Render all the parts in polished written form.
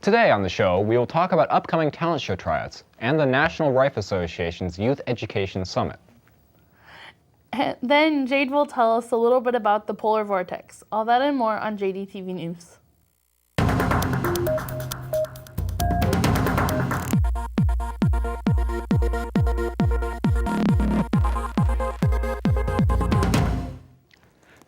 Today on the show, we will talk about upcoming talent show tryouts and the National Rifle Association's Youth Education Summit. Then Jade will tell us a little bit about the polar vortex. All that and more on JDTV News.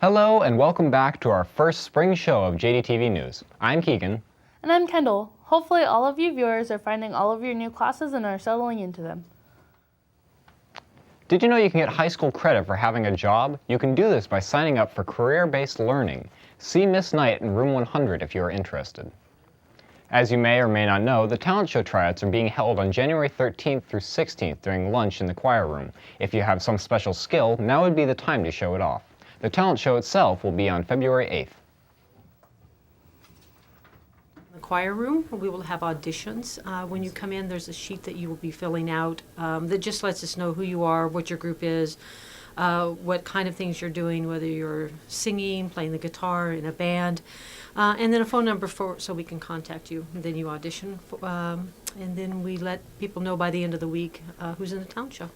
Hello and welcome back to our first spring show of JDTV News. I'm Keegan. And I'm Kendall. Hopefully all of you viewers are finding all of your new classes and are settling into them. Did you know you can get high school credit for having a job? You can do this by signing up for career-based learning. See Miss Knight in room 100 if you are interested. As you may or may not know, the talent show tryouts are being held on January 13th through 16th during lunch in the choir room. If you have some special skill, now would be the time to show it off. The talent show itself will be on February 8th. The choir room, we will have auditions. When you come in, there's a sheet that you will be filling out that just lets us know who you are, what your group is, what kind of things you're doing, whether you're singing, playing the guitar in a band, and then a phone number so we can contact you. And then you audition, and then we let people know by the end of the week who's in the talent show.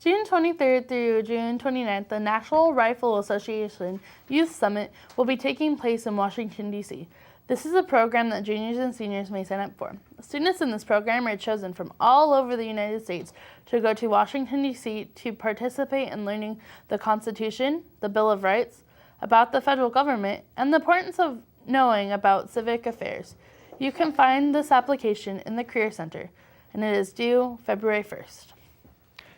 June 23rd through June 29th, the National Rifle Association Youth Summit will be taking place in Washington, D.C. This is a program that juniors and seniors may sign up for. Students in this program are chosen from all over the United States to go to Washington, D.C. to participate in learning the Constitution, the Bill of Rights, about the federal government, and the importance of knowing about civic affairs. You can find this application in the Career Center, and it is due February 1st.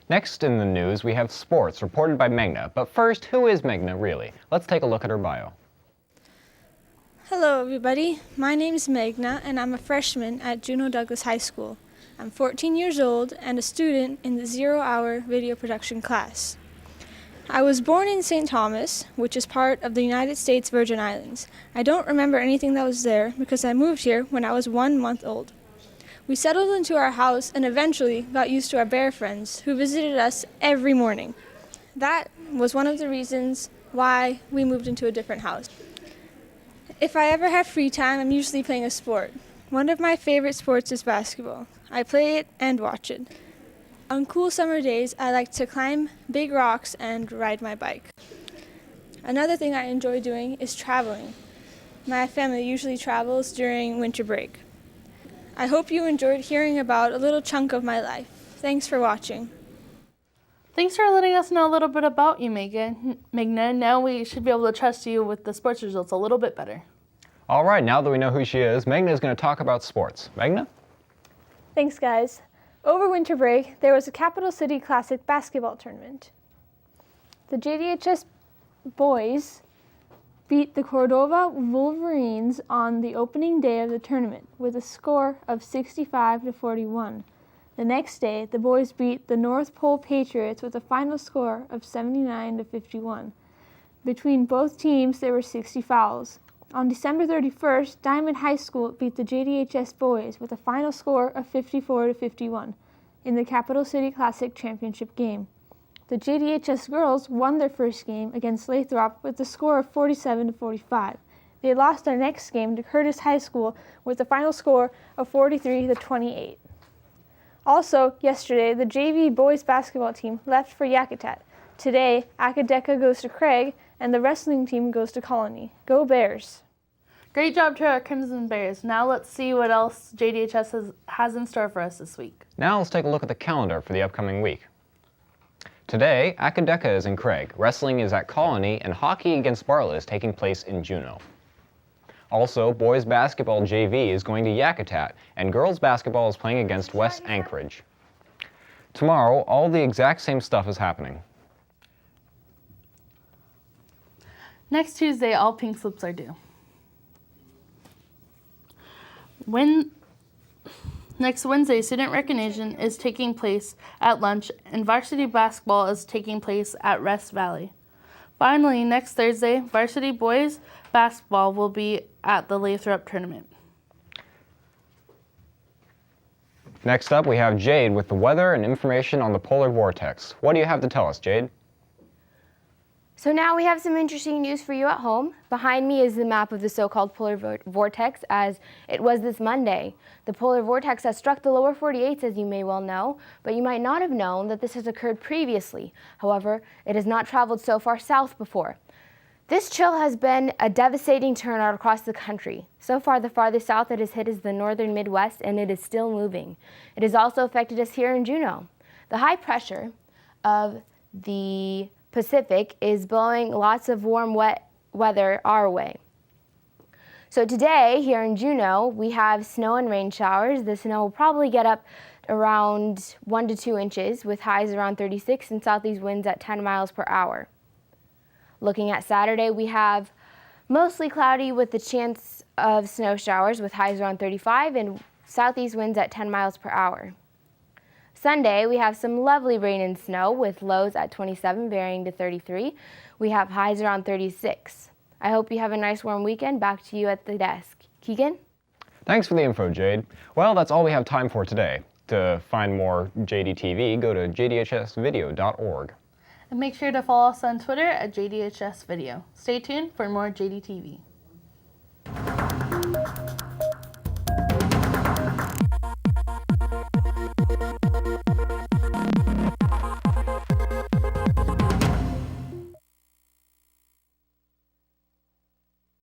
Next in the news, we have sports reported by Meghna. But first, who is Meghna really? Let's take a look at her bio. Hello everybody, my name is Meghna and I'm a freshman at Juneau Douglas High School. I'm 14 years old and a student in the 0-hour video production class. I was born in St. Thomas, which is part of the United States Virgin Islands. I don't remember anything that was there because I moved here when I was 1 month old. We settled into our house and eventually got used to our bear friends who visited us every morning. That was one of the reasons why we moved into a different house. If I ever have free time, I'm usually playing a sport. One of my favorite sports is basketball. I play it and watch it. On cool summer days, I like to climb big rocks and ride my bike. Another thing I enjoy doing is traveling. My family usually travels during winter break. I hope you enjoyed hearing about a little chunk of my life. Thanks for watching. Thanks for letting us know a little bit about you, Meghna. Now we should be able to trust you with the sports results a little bit better. All right, now that we know who she is, Meghna is going to talk about sports. Meghna? Thanks, guys. Over winter break, there was a Capital City Classic basketball tournament. The JDHS boys beat the Cordova Wolverines on the opening day of the tournament with a score of 65-41. The next day, the boys beat the North Pole Patriots with a final score of 79-51. Between both teams, there were 60 fouls. On December 31st, Diamond High School beat the JDHS boys with a final score of 54-51 in the Capital City Classic championship game. The JDHS girls won their first game against Lathrop with a score of 47-45. They lost their next game to Curtis High School with a final score of 43-28. Also, yesterday, the JV boys basketball team left for Yakutat. Today, Akadeka goes to Craig, and the wrestling team goes to Colony. Go Bears! Great job to our Crimson Bears. Now let's see what else JDHS has in store for us this week. Now let's take a look at the calendar for the upcoming week. Today, Akadeka is in Craig, wrestling is at Colony, and hockey against Bartlett is taking place in Juneau. Also, boys basketball JV is going to Yakutat, and girls basketball is playing against West Anchorage. Tomorrow, all the exact same stuff is happening. Next Tuesday, all pink slips are due. Next Wednesday, student recognition is taking place at lunch, and varsity basketball is taking place at Rest Valley. Finally, next Thursday, varsity boys basketball will be at the Lathrop tournament. Next up, we have Jade with the weather and information on the polar vortex. What do you have to tell us, Jade? So now we have some interesting news for you at home. Behind me is the map of the so-called polar vortex as it was this Monday. The polar vortex has struck the lower 48s, as you may well know, but you might not have known that this has occurred previously. However, it has not traveled so far south before. This chill has been a devastating turnout across the country. So far, the farthest south it has hit is the northern Midwest, and it is still moving. It has also affected us here in Juneau. The high pressure of the Pacific is blowing lots of warm, wet weather our way. So today, here in Juneau, we have snow and rain showers. The snow will probably get up around 1 to 2 inches with highs around 36 and southeast winds at 10 miles per hour. Looking at Saturday, we have mostly cloudy with the chance of snow showers with highs around 35 and southeast winds at 10 miles per hour. Sunday, we have some lovely rain and snow with lows at 27 varying to 33. We have highs around 36. I hope you have a nice warm weekend. Back to you at the desk. Keegan? Thanks for the info, Jade. Well, that's all we have time for today. To find more JDTV, go to jdhsvideo.org. And make sure to follow us on Twitter at JDHS Video. Stay tuned for more JDTV.